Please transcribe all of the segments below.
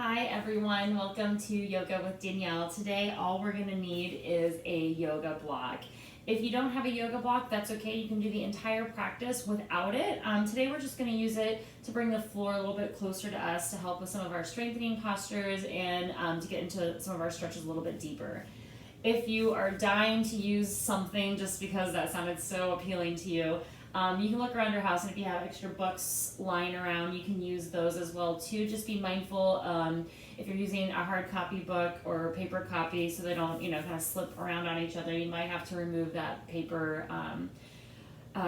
Hi everyone, welcome to Yoga with Danielle. Today all we're going to need is a yoga block. If you don't have a yoga block, that's okay. You can do the entire practice without it. Today we're just going to use it to bring the floor a little bit closer to us to help with some of our strengthening postures and to get into some of our stretches a little bit deeper. If you are dying to use something just because that sounded so appealing to you, you can look around your house, and if you have extra books lying around, you can use those as well too. Just be mindful if you're using a hard copy book or paper copy, so they don't, kind of slip around on each other. You might have to remove that paper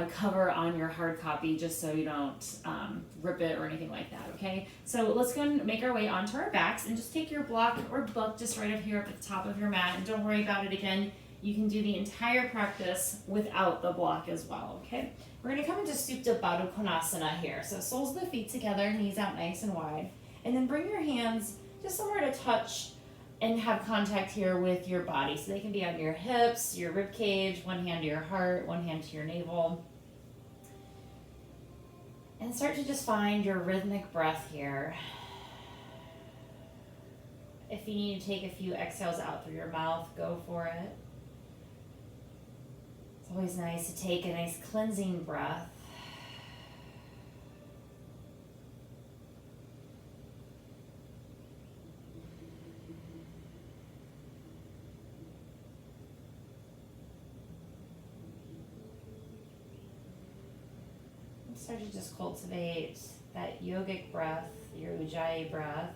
cover on your hard copy just so you don't rip it or anything like that. Okay, so let's go and make our way onto our backs, and just take your block or book just right up here at the top of your mat, and don't worry about it again. You can do the entire practice without the block as well, okay? We're gonna come into Supta Baddha Konasana here. So soles of the feet together, knees out nice and wide. And then bring your hands just somewhere to touch and have contact here with your body. So they can be on your hips, your rib cage, one hand to your heart, one hand to your navel. And start to just find your rhythmic breath here. If you need to take a few exhales out through your mouth, go for it. It's always nice to take a nice cleansing breath. And start to just cultivate that yogic breath, your Ujjayi breath.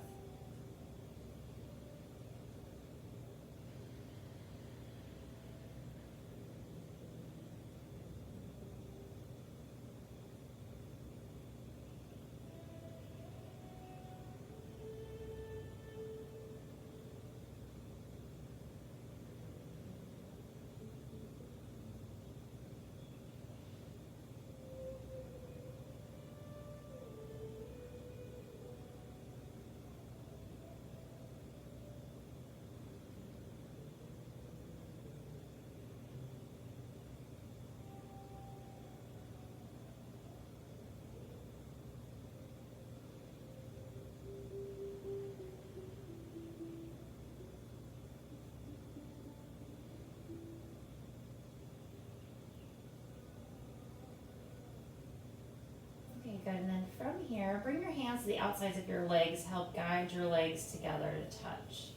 Okay, good. And then from here, bring your hands to the outsides of your legs. Help guide your legs together to touch.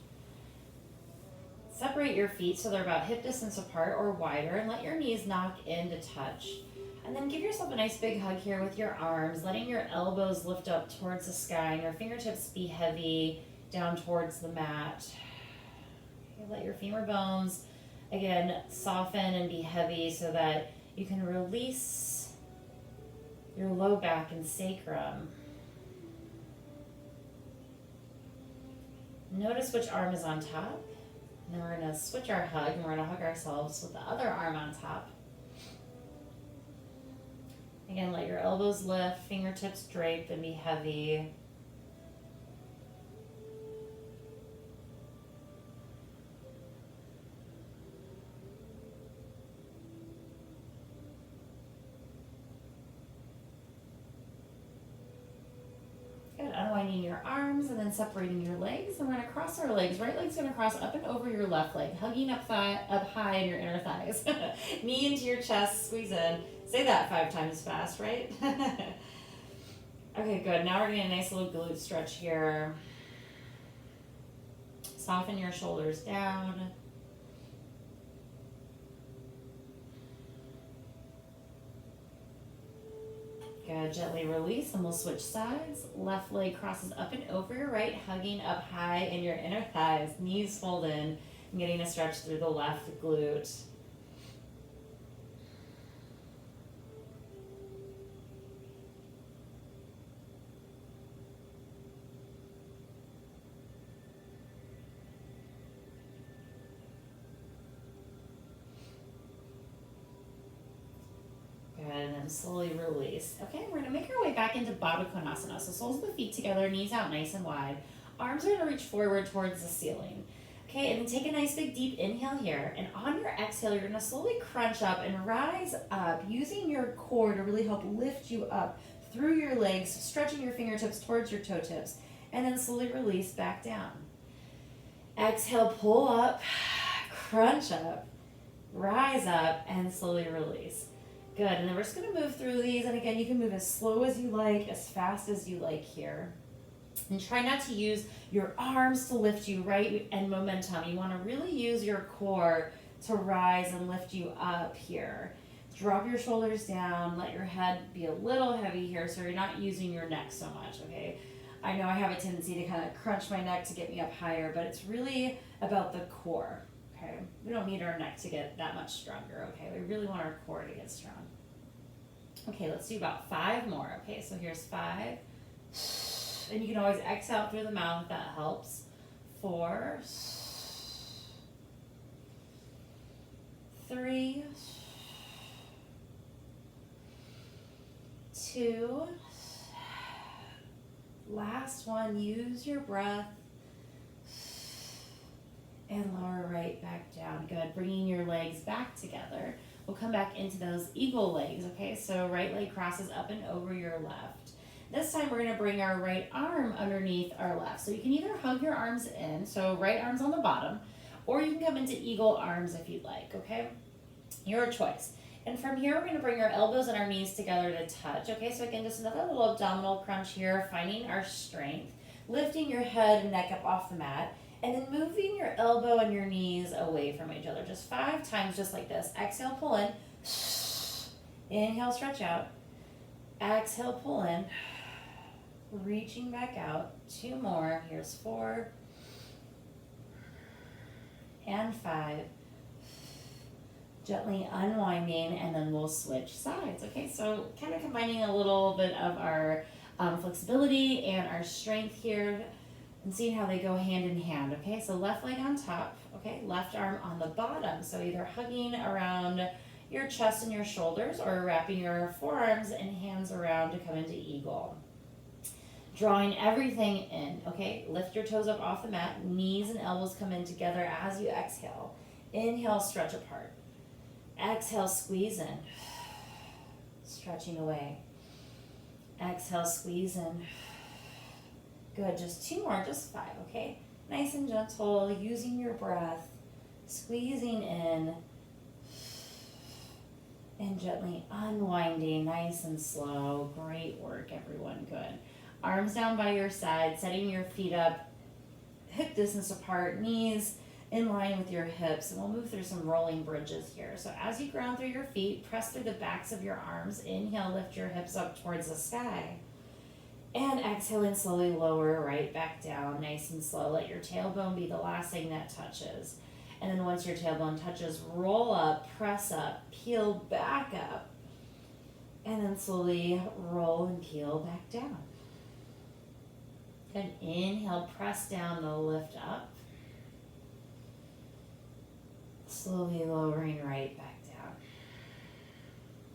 Separate your feet so they're about hip distance apart or wider, and let your knees knock in to touch. And then give yourself a nice big hug here with your arms, letting your elbows lift up towards the sky and your fingertips be heavy down towards the mat. Okay, let your femur bones, again, soften and be heavy so that you can release your low back and sacrum. Notice which arm is on top. And then we're going to switch our hug, and we're going to hug ourselves with the other arm on top. Again, let your elbows lift, fingertips drape and be heavy. Unwinding your arms and then separating your legs, and we're going to cross our legs. Right leg's going to cross up and over your left leg, hugging up high in your inner thighs. Knee into your chest, squeeze in. Say that 5 times fast, right? Okay, good. Now we're getting a nice little glute stretch here. Soften your shoulders down. Good. Gently release, and we'll switch sides. Left leg crosses up and over your right, hugging up high in your inner thighs. Knees fold in, and getting a stretch through the left glute. And then slowly release. Okay, we're gonna make our way back into Baddha Konasana. So soles of the feet together, knees out nice and wide. Arms are gonna reach forward towards the ceiling. Okay, and then take a nice big deep inhale here. And on your exhale, you're gonna slowly crunch up and rise up, using your core to really help lift you up through your legs, stretching your fingertips towards your toe tips. and then slowly release back down. Exhale, pull up, crunch up, rise up, and slowly release. Good, and then we're just gonna move through these, and again, you can move as slow as you like, as fast as you like here. And try not to use your arms to lift you, right, and momentum. You wanna really use your core to rise and lift you up here. Drop your shoulders down, let your head be a little heavy here so you're not using your neck so much, okay? I know I have a tendency to kind of crunch my neck to get me up higher, but it's really about the core, okay? We don't need our neck to get that much stronger, okay? We really want our core to get strong. Okay, let's do about 5 more, okay? So here's 5. And you can always exhale through the mouth if that helps. 4, 3, 2, last one, use your breath, and lower right back down. Good, bringing your legs back together. We'll come back into those eagle legs, okay? So right leg crosses up and over your left. This time we're gonna bring our right arm underneath our left. So you can either hug your arms in, so right arm's on the bottom, or you can come into eagle arms if you'd like, okay? Your choice. And from here, we're gonna bring our elbows and our knees together to touch. Okay, so again, just another little abdominal crunch here, finding our strength, lifting your head and neck up off the mat, and then moving your elbow and your knees away from each other. Just 5 times, just like this. Exhale, pull in. Inhale, stretch out. Exhale, pull in. Reaching back out. 2 more. Here's 4. And 5. Gently unwinding, and then we'll switch sides. Okay, so kind of combining a little bit of our flexibility and our strength here, and seeing how they go hand in hand. Okay, so left leg on top, okay, left arm on the bottom, so either hugging around your chest and your shoulders, or wrapping your forearms and hands around to come into eagle. Drawing everything in, okay, lift your toes up off the mat, knees and elbows come in together as you exhale. Inhale, stretch apart. Exhale, squeeze in, stretching away. Exhale, squeeze in. Good, just 2 more, just 5, okay? Nice and gentle, using your breath, squeezing in, and gently unwinding, nice and slow. Great work, everyone, good. Arms down by your side, setting your feet up, hip distance apart, knees in line with your hips, and we'll move through some rolling bridges here. So as you ground through your feet, press through the backs of your arms. Inhale, lift your hips up towards the sky. And exhale and slowly lower right back down, nice and slow. Let your tailbone be the last thing that touches. And then once your tailbone touches, roll up, press up, peel back up. And then slowly roll and peel back down. Good, inhale, press down, the lift up. Slowly lowering right back down.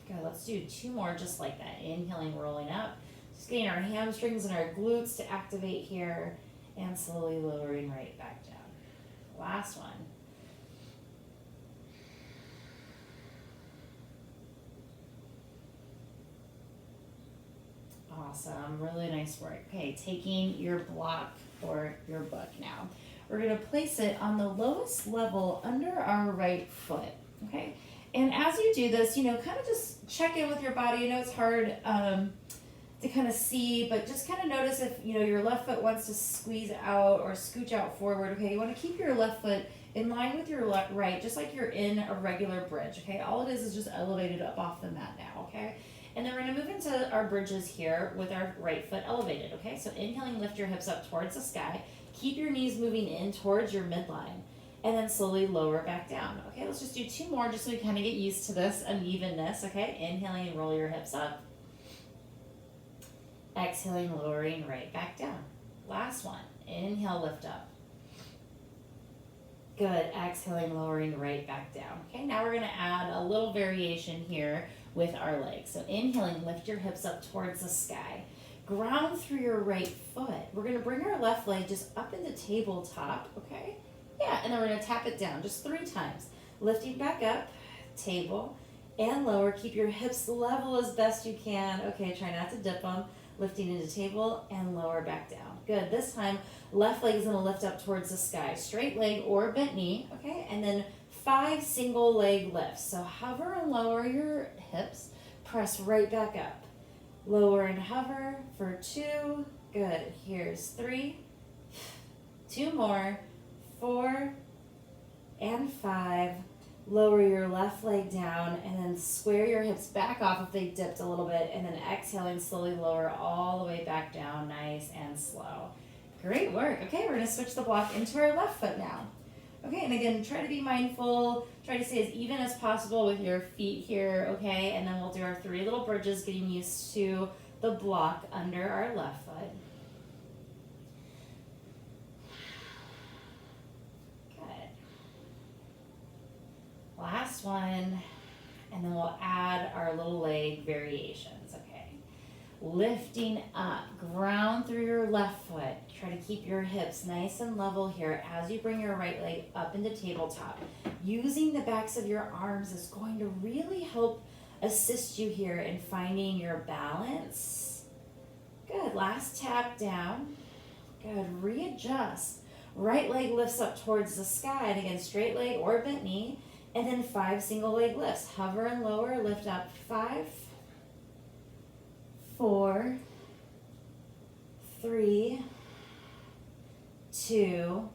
Good, let's do 2 more just like that. Inhaling, rolling up. Just getting our hamstrings and our glutes to activate here, and slowly lowering right back down. Last one. Awesome, really nice work. Okay, taking your block or your book now. We're gonna place it on the lowest level under our right foot, okay? And as you do this, kind of just check in with your body. I know it's hard to kind of see, but just kind of notice if, your left foot wants to squeeze out or scooch out forward, okay? You want to keep your left foot in line with your right, just like you're in a regular bridge, okay? All it is just elevated up off the mat now, okay? And then we're going to move into our bridges here with our right foot elevated, okay? So inhaling, lift your hips up towards the sky. Keep your knees moving in towards your midline. And then slowly lower back down. Okay, let's just do 2 more just so we kind of get used to this unevenness, okay? Inhaling and roll your hips up. Exhaling, lowering right back down. Last one. Inhale, lift up. Good. Exhaling, lowering right back down. Okay, now we're going to add a little variation here with our legs. So inhaling, lift your hips up towards the sky. Ground through your right foot. We're going to bring our left leg just up into tabletop, okay? Yeah, and then we're going to tap it down just 3 times. Lifting back up, table, and lower. Keep your hips level as best you can. Okay, try not to dip them. lifting into table and lower back down. Good. This time, left leg is going to lift up towards the sky. Straight leg or bent knee, okay? And then 5 single leg lifts. So hover and lower your hips. Press right back up. Lower and hover for 2. Good. Here's 3. 2 more. 4 and 5. Lower your left leg down and then square your hips back off if they dipped a little bit, and then exhaling, slowly lower all the way back down, nice and slow. Great work. Okay, we're gonna switch the block into our left foot now. Okay, and again, try to be mindful, try to stay as even as possible with your feet here, okay? And then we'll do our 3 little bridges, getting used to the block under our left foot. Last one, and then we'll add our little leg variations, okay? Lifting up, ground through your left foot. Try to keep your hips nice and level here as you bring your right leg up into tabletop. Using the backs of your arms is going to really help assist you here in finding your balance. Good, last tap down. Good, readjust. Right leg lifts up towards the sky, and again, straight leg or bent knee. And then 5 single leg lifts. Hover and lower, lift up. 5, 4, 3, 2,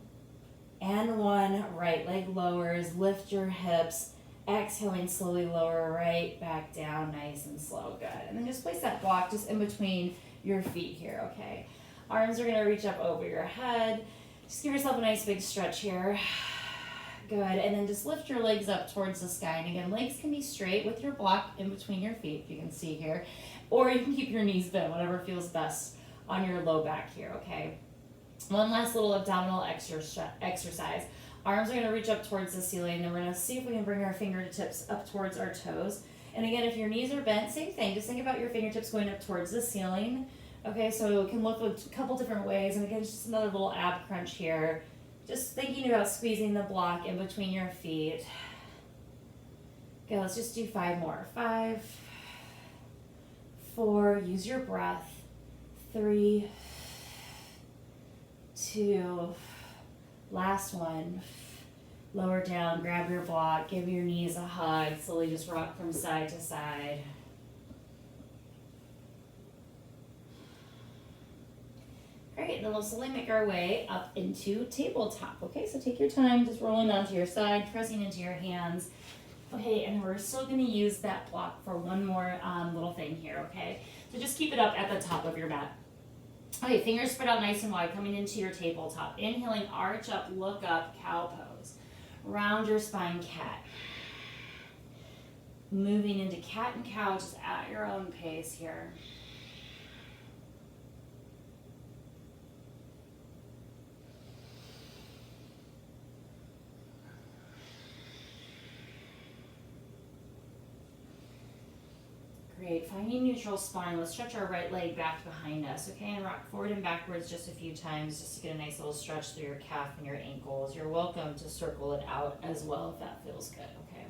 and 1. Right leg lowers, lift your hips. Exhaling, slowly lower right back down, nice and slow. Good. And then just place that block just in between your feet here, okay? Arms are gonna reach up over your head. Just give yourself a nice big stretch here. Good, and then just lift your legs up towards the sky. And again, legs can be straight with your block in between your feet, if you can see here. Or you can keep your knees bent, whatever feels best on your low back here, okay? One last little abdominal exercise. Arms are gonna reach up towards the ceiling, and we're gonna see if we can bring our fingertips up towards our toes. And again, if your knees are bent, same thing. Just think about your fingertips going up towards the ceiling. Okay, so it can look a couple different ways. And again, just another little ab crunch here. Just thinking about squeezing the block in between your feet. Okay, let's just do 5 more. 5, 4, use your breath. 3, 2, last one. Lower down, grab your block, give your knees a hug, slowly just rock from side to side. Great, and then we'll slowly make our way up into tabletop. Okay, so take your time, just rolling onto your side, pressing into your hands. Okay, and we're still gonna use that block for one more little thing here, okay? So just keep it up at the top of your mat. Okay, fingers spread out nice and wide, coming into your tabletop. Inhaling, arch up, look up, cow pose. Round your spine, cat. Moving into cat and cow, just at your own pace here. Great, finding neutral spine. Let's stretch our right leg back behind us, okay? And rock forward and backwards just a few times just to get a nice little stretch through your calf and your ankles. You're welcome to circle it out as well if that feels good, okay?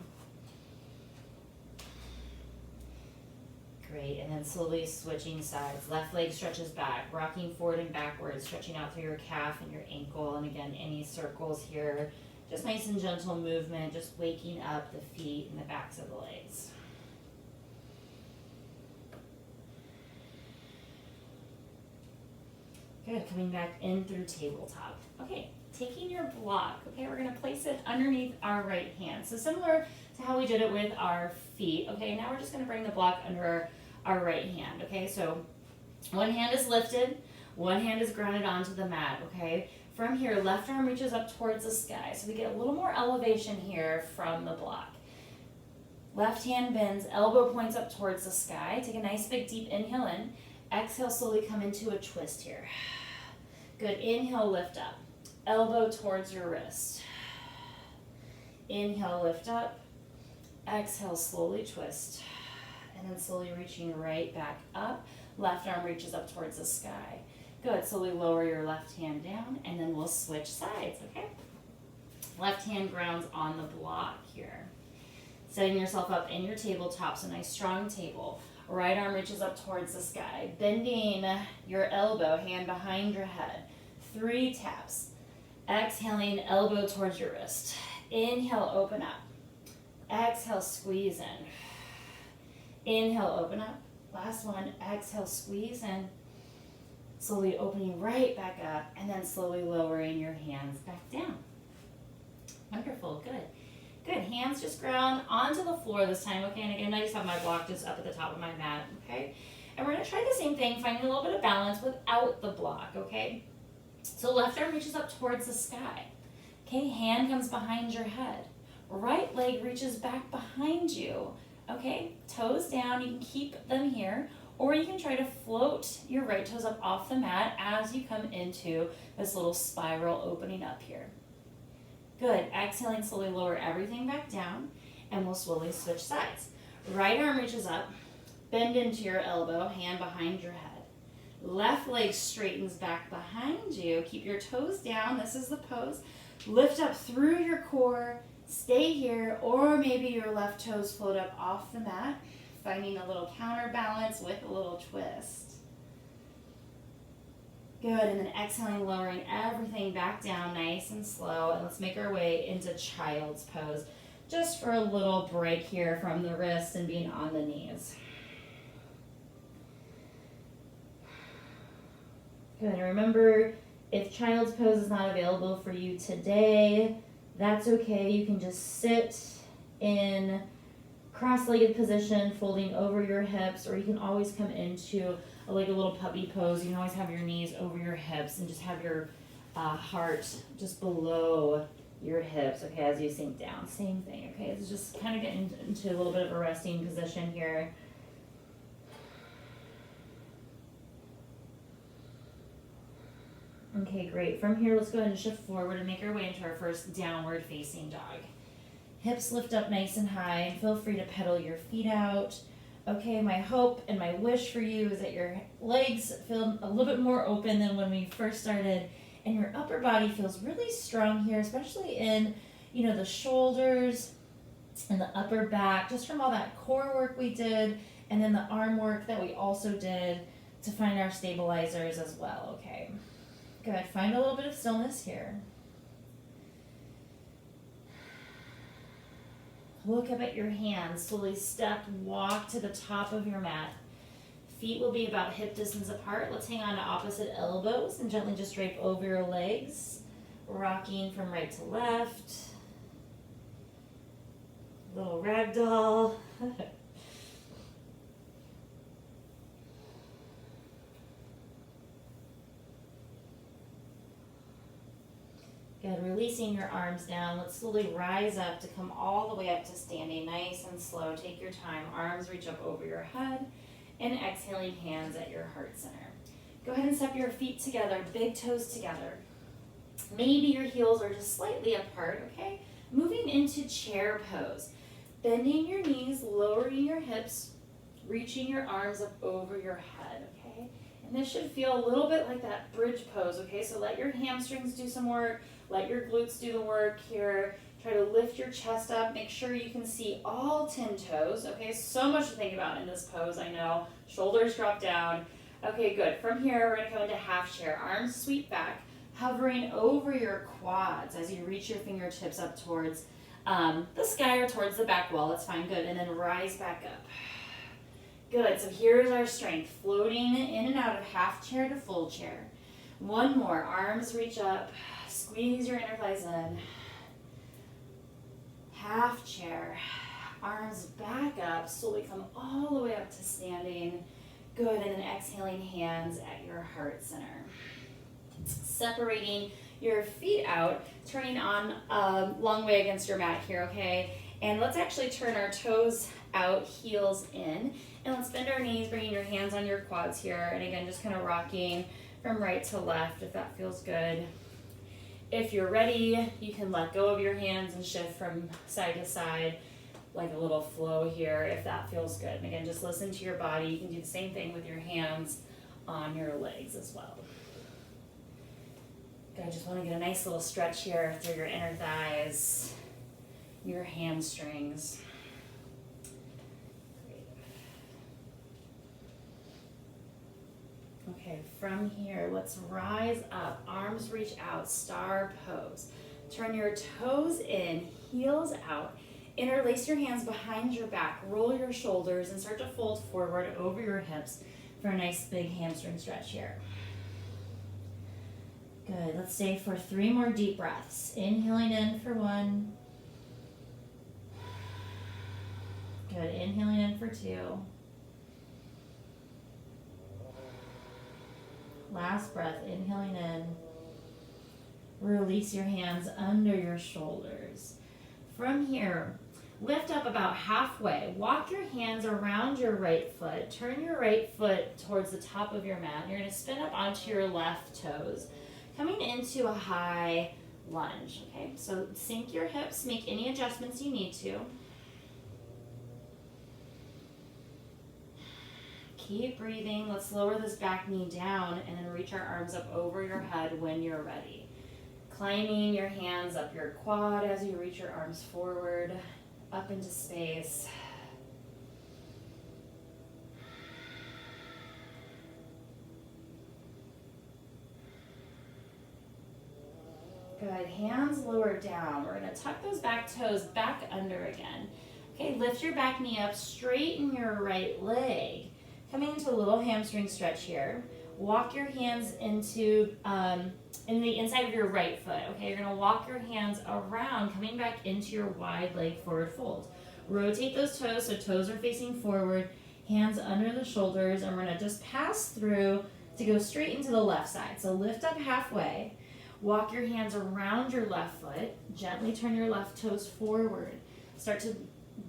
Great, and then slowly switching sides. Left leg stretches back, rocking forward and backwards, stretching out through your calf and your ankle. And again, any circles here. Just nice and gentle movement, just waking up the feet and the backs of the legs. Good, coming back in through tabletop. Okay, taking your block, okay, we're gonna place it underneath our right hand. So similar to how we did it with our feet, okay, now we're just gonna bring the block under our right hand, okay? So one hand is lifted, one hand is grounded onto the mat, okay? From here, left arm reaches up towards the sky. So we get a little more elevation here from the block. Left hand bends, elbow points up towards the sky. Take a nice big deep inhale in. Exhale, slowly come into a twist here. Good, inhale, lift up. Elbow towards your wrist. Inhale, lift up. Exhale, slowly twist. And then slowly reaching right back up. Left arm reaches up towards the sky. Good, slowly lower your left hand down, and then we'll switch sides, okay? Left hand grounds on the block here. Setting yourself up in your tabletop, so nice strong table. Right arm reaches up towards the sky. Bending your elbow, hand behind your head. 3 taps. Exhaling, elbow towards your wrist. Inhale, open up. Exhale, squeeze in. Inhale, open up. Last one, exhale, squeeze in. Slowly opening right back up, and then slowly lowering your hands back down. Wonderful, good. Good, hands just ground onto the floor this time, okay? And again, I just have my block just up at the top of my mat, okay? And we're gonna try the same thing, finding a little bit of balance without the block, okay? So left arm reaches up towards the sky, okay? Hand comes behind your head. Right leg reaches back behind you, okay? Toes down, you can keep them here, or you can try to float your right toes up off the mat as you come into this little spiral opening up here. Good, exhaling, slowly lower everything back down, and we'll slowly switch sides. Right arm reaches up, bend into your elbow, hand behind your head. Left leg straightens back behind you. Keep your toes down, this is the pose. Lift up through your core, stay here, or maybe your left toes float up off the mat, finding a little counterbalance with a little twist. Good, and then exhaling, lowering everything back down nice and slow, and let's make our way into child's pose, just for a little break here from the wrist and being on the knees. Good, and remember, if child's pose is not available for you today, that's okay. You can just sit in cross-legged position, folding over your hips, or you can always come into like a little puppy pose. You can always have your knees over your hips and just have your heart just below your hips, okay, as you sink down. Same thing, okay? It's just kind of getting into a little bit of a resting position here. Okay, great. From here, let's go ahead and shift forward and make our way into our first downward facing dog. Hips lift up nice and high, and feel free to pedal your feet out. Okay, my hope and my wish for you is that your legs feel a little bit more open than when we first started, and your upper body feels really strong here, especially in, the shoulders and the upper back, just from all that core work we did, and then the arm work that we also did to find our stabilizers as well, okay? Good, find a little bit of stillness here. Look up at your hands, slowly step, walk to the top of your mat. Feet will be about hip distance apart. Let's hang on to opposite elbows and gently just drape over your legs, rocking from right to left. Little ragdoll. Good, releasing your arms down. Let's slowly rise up to come all the way up to standing, nice and slow. Take your time. Arms reach up over your head, and exhaling, hands at your heart center. Go ahead and step your feet together, big toes together. Maybe your heels are just slightly apart, okay? Moving into chair pose. Bending your knees, lowering your hips, reaching your arms up over your head, okay? And this should feel a little bit like that bridge pose, okay? So let your hamstrings do some work. Let your glutes do the work here. Try to lift your chest up. Make sure you can see all 10 toes. Okay, so much to think about in this pose, I know. Shoulders drop down. Okay, good. From here, we're gonna go into half chair. Arms sweep back, hovering over your quads as you reach your fingertips up towards the sky or towards the back wall. That's fine, good. And then rise back up. Good, so here's our strength. Floating in and out of half chair to full chair. One more, arms reach up. Squeeze your inner thighs in. Half chair. Arms back up. Slowly come all the way up to standing. Good, and then exhaling, hands at your heart center. Separating your feet out, turning on a long way against your mat here, okay? And let's actually turn our toes out, heels in. And let's bend our knees, bringing your hands on your quads here. And again, just kind of rocking from right to left if that feels good. If you're ready, you can let go of your hands and shift from side to side, like a little flow here if that feels good. And again, just listen to your body. You can do the same thing with your hands on your legs as well. Good, just want to get a nice little stretch here through your inner thighs, your hamstrings. Great. Okay, from here, let's rise up, arms reach out, star pose. Turn your toes in, heels out. Interlace your hands behind your back, roll your shoulders, and start to fold forward over your hips for a nice big hamstring stretch here. Good, let's stay for 3 more deep breaths. Inhaling in for 1. Good, inhaling in for 2. Last breath, inhaling in. Release your hands under your shoulders. From here, lift up about halfway. Walk your hands around your right foot. Turn your right foot towards the top of your mat. You're going to spin up onto your left toes, coming into a high lunge. Okay, so sink your hips, make any adjustments you need to. Keep breathing. Let's lower this back knee down and then reach our arms up over your head when you're ready. Climbing your hands up your quad as you reach your arms forward, up into space. Good, hands lower down. We're gonna tuck those back toes back under again. Okay, lift your back knee up, straighten your right leg. Coming into a little hamstring stretch here. Walk your hands into in the inside of your right foot. Okay, you're gonna walk your hands around, coming back into your wide leg forward fold. Rotate those toes so toes are facing forward, hands under the shoulders, and we're gonna just pass through to go straight into the left side. So lift up halfway, walk your hands around your left foot, gently turn your left toes forward. Start to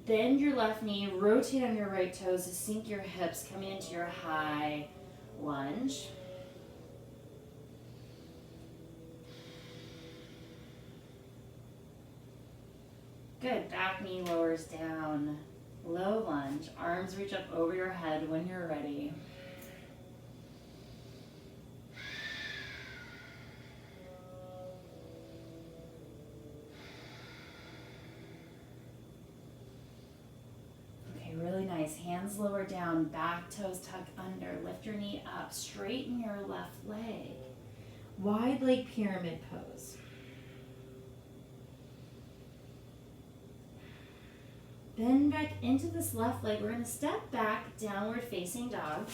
bend your left knee, rotate on your right toes to sink your hips, coming into your high lunge. Good, back knee lowers down, low lunge, arms reach up over your head when you're ready. Okay, really nice. Hands lower down, back toes tuck under, lift your knee up, straighten your left leg. Wide leg pyramid pose. Bend back into this left leg. We're going to step back, downward facing dog.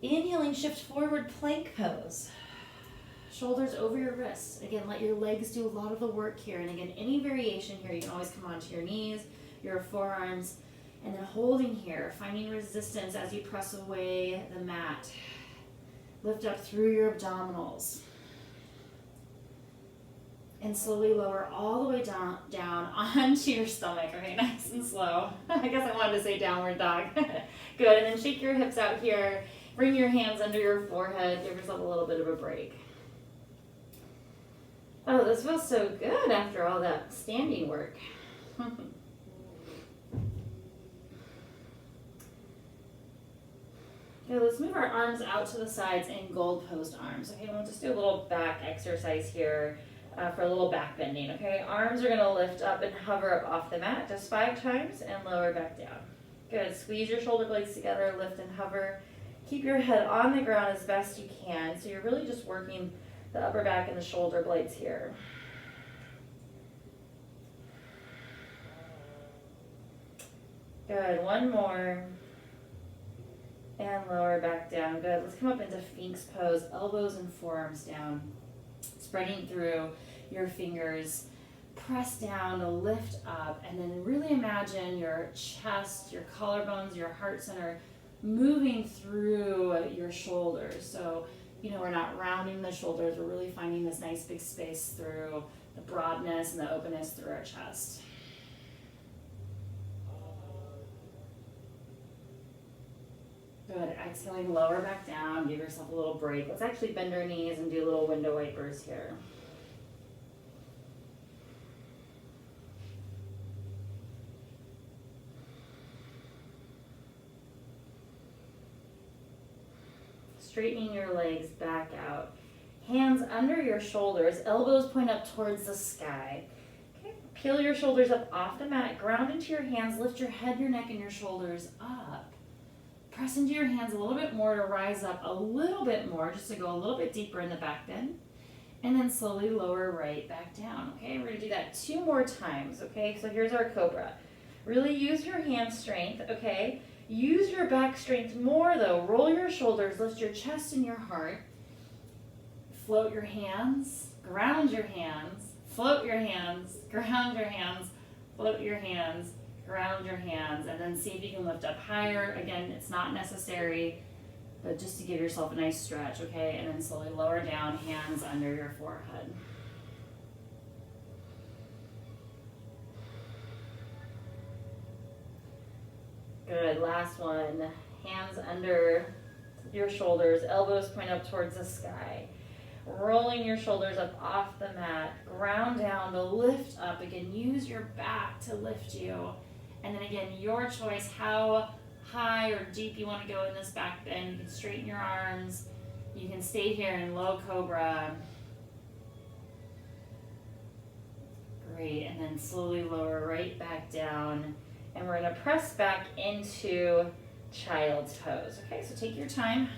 Inhaling, shift forward, plank pose. Shoulders over your wrists. Again, let your legs do a lot of the work here. And again, any variation here, you can always come onto your knees, your forearms, and then holding here, finding resistance as you press away the mat. Lift up through your abdominals. And slowly lower all the way down onto your stomach. Okay, nice and slow. I guess I wanted to say downward dog. Good, and then shake your hips out here. Bring your hands under your forehead. Give yourself a little bit of a break. Oh, this feels so good after all that standing work. Okay, let's move our arms out to the sides in gold post arms. Okay, we'll just do a little back exercise here. For a little back bending, okay? Arms are gonna lift up and hover up off the mat just 5 times and lower back down. Good, squeeze your shoulder blades together, lift and hover. Keep your head on the ground as best you can. So you're really just working the upper back and the shoulder blades here. Good, one more. And lower back down, good. Let's come up into Sphinx pose, elbows and forearms down. Spreading through your fingers, press down, lift up, and then really imagine your chest, your collarbones, your heart center moving through your shoulders. So, we're not rounding the shoulders, we're really finding this nice big space through the broadness and the openness through our chest. Good, exhaling, lower back down, give yourself a little break. Let's actually bend our knees and do little window wipers here. Straightening your legs back out. Hands under your shoulders, elbows point up towards the sky. Okay, Peel your shoulders up off the mat, ground into your hands, lift your head, your neck, and your shoulders up. Press into your hands a little bit more to rise up a little bit more, just to go a little bit deeper in the back bend. And then slowly lower right back down, okay? We're gonna do that 2 more times, okay? So here's our cobra. Really use your hand strength, okay? Use your back strength more though. Roll your shoulders, lift your chest and your heart. Float your hands, ground your hands, float your hands, ground your hands, float your hands, ground your hands, and then see if you can lift up higher. Again, it's not necessary, but just to give yourself a nice stretch, okay? And then slowly lower down, hands under your forehead. Good, last one. Hands under your shoulders, elbows point up towards the sky. Rolling your shoulders up off the mat, ground down to lift up. Again, use your back to lift you. And then again, your choice, how high or deep you want to go in this back bend. You can straighten your arms. You can stay here in low cobra. Great, and then slowly lower right back down. And we're gonna press back into child's pose. Okay, so take your time.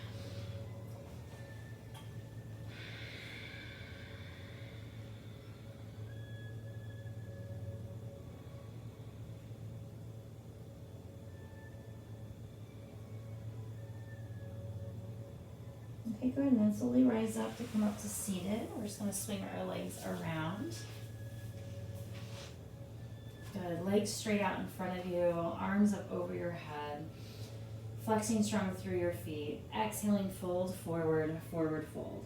Okay, good, and then slowly rise up to come up to seated. We're just gonna swing our legs around. Good, legs straight out in front of you, arms up over your head. Flexing strong through your feet. Exhaling, fold forward, forward fold.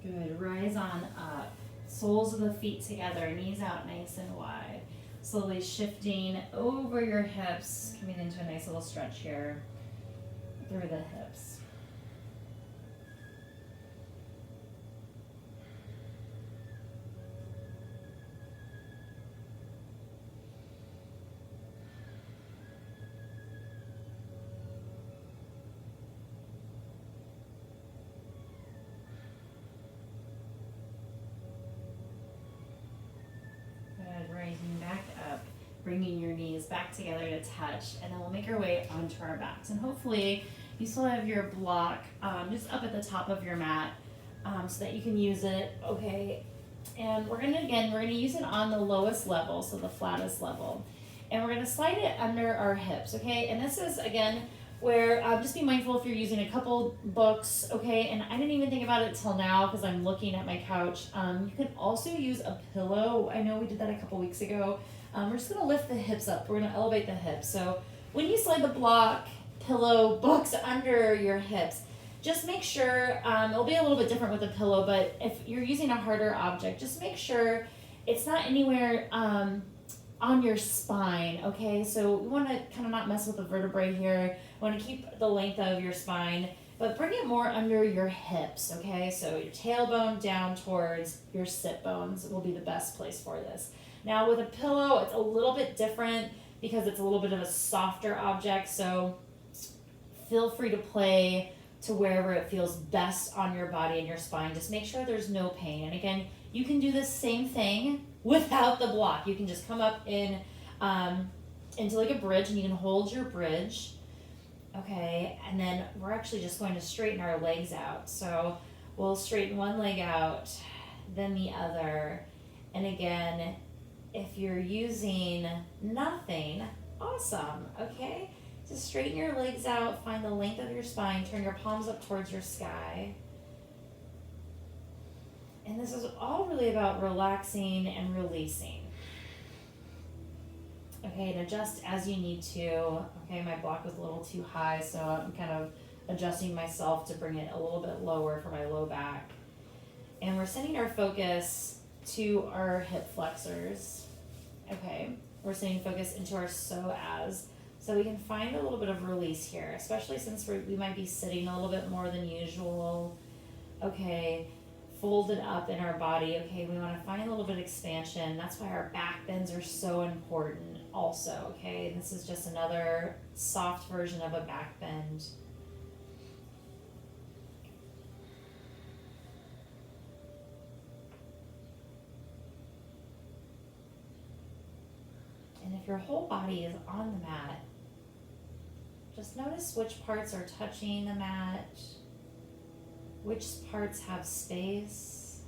Good, rise on up. Soles of the feet together, knees out nice and wide. Slowly shifting over your hips, coming into a nice little stretch here through the hips. Rising back up, bringing your knees back together to touch, and then we'll make our way onto our backs. And hopefully you still have your block just up at the top of your mat so that you can use it, okay? And we're gonna use it on the lowest level, so the flattest level. And we're gonna slide it under our hips, okay? And this is, again, where just be mindful if you're using a couple books, okay? And I didn't even think about it till now because I'm looking at my couch. You can also use a pillow. I know we did that a couple weeks ago. We're just gonna lift the hips up. We're gonna elevate the hips. So when you slide the block, pillow, books under your hips, just make sure, it'll be a little bit different with a pillow, but if you're using a harder object, just make sure it's not anywhere on your spine, okay? So we wanna kind of not mess with the vertebrae here. We wanna keep the length of your spine, but bring it more under your hips, okay? So your tailbone down towards your sit bones will be the best place for this. Now with a pillow, it's a little bit different because it's a little bit of a softer object, so feel free to play to wherever it feels best on your body and your spine. Just make sure there's no pain. And again, you can do the same thing without the block. You can just come up in into like a bridge, and you can hold your bridge, okay? And then we're actually just going to straighten our legs out. So we'll straighten one leg out, then the other. And again, if you're using nothing, awesome, okay? Just straighten your legs out, find the length of your spine, turn your palms up towards your sky. And this is all really about relaxing and releasing. Okay, and adjust as you need to. Okay, my block was a little too high, so I'm kind of adjusting myself to bring it a little bit lower for my low back. And we're sending our focus to our hip flexors. Okay, we're sending focus into our psoas, so we can find a little bit of release here, especially since we might be sitting a little bit more than usual. Okay, folded up in our body. Okay, we want to find a little bit of expansion. That's why our back bends are so important also, okay? This is just another soft version of a back bend. And if your whole body is on the mat, just notice which parts are touching the mat, which parts have space.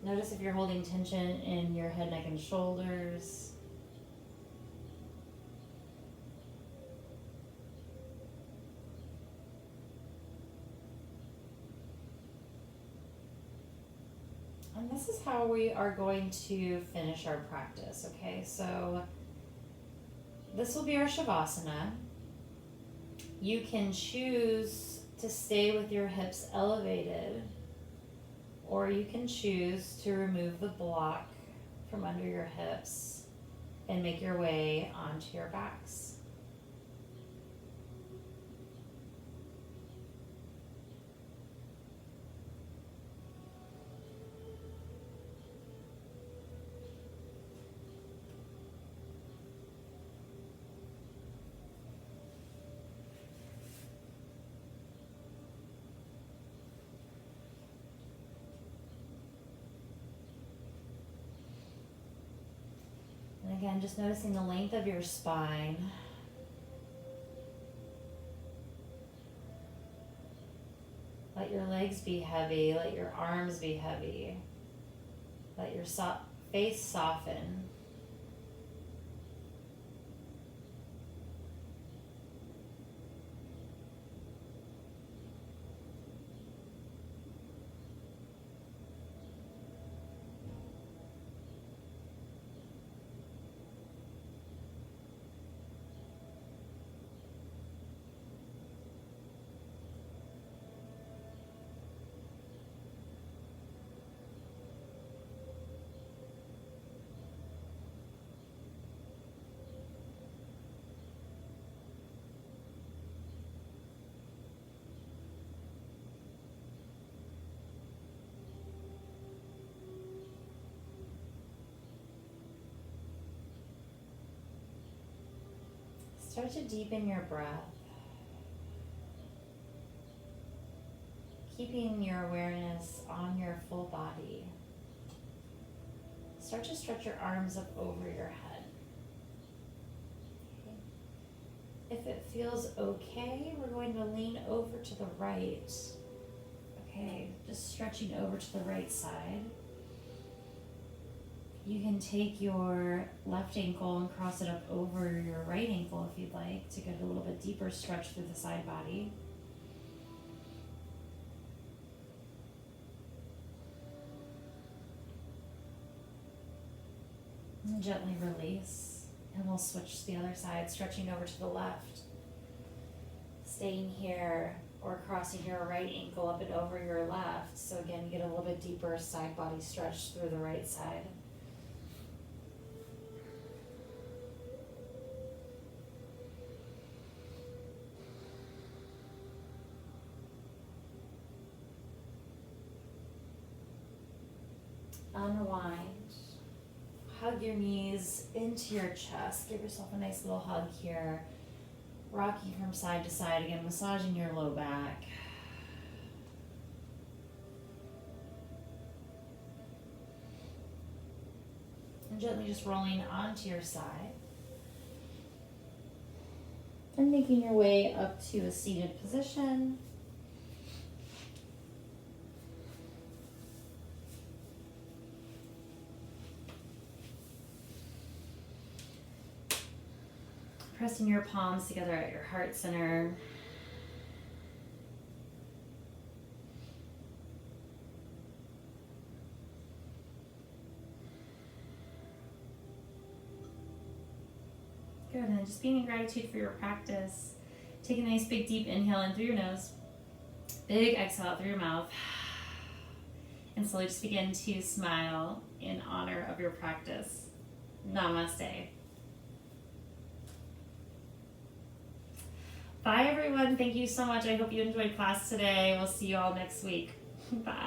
Notice if you're holding tension in your head, neck, and shoulders. And this is how we are going to finish our practice, okay? So this will be our Shavasana. You can choose to stay with your hips elevated, or you can choose to remove the block from under your hips and make your way onto your backs. And again, just noticing the length of your spine. Let your legs be heavy, let your arms be heavy. Let your face soften. Start to deepen your breath, keeping your awareness on your full body. Start to stretch your arms up over your head. Okay. If it feels okay, we're going to lean over to the right. Okay, just stretching over to the right side. You can take your left ankle and cross it up over your right ankle if you'd like to get a little bit deeper stretch through the side body. And gently release, and we'll switch to the other side, stretching over to the left. Staying here or crossing your right ankle up and over your left. So again, you get a little bit deeper side body stretch through the right side. Unwind. Hug your knees into your chest. Give yourself a nice little hug here. Rocking from side to side, again, massaging your low back. And gently just rolling onto your side. And making your way up to a seated position. Pressing your palms together at your heart center. Good, and then just being in gratitude for your practice. Take a nice big deep inhale in through your nose. Big exhale out through your mouth. And slowly just begin to smile in honor of your practice. Namaste. Bye, everyone. Thank you so much. I hope you enjoyed class today. We'll see you all next week. Bye.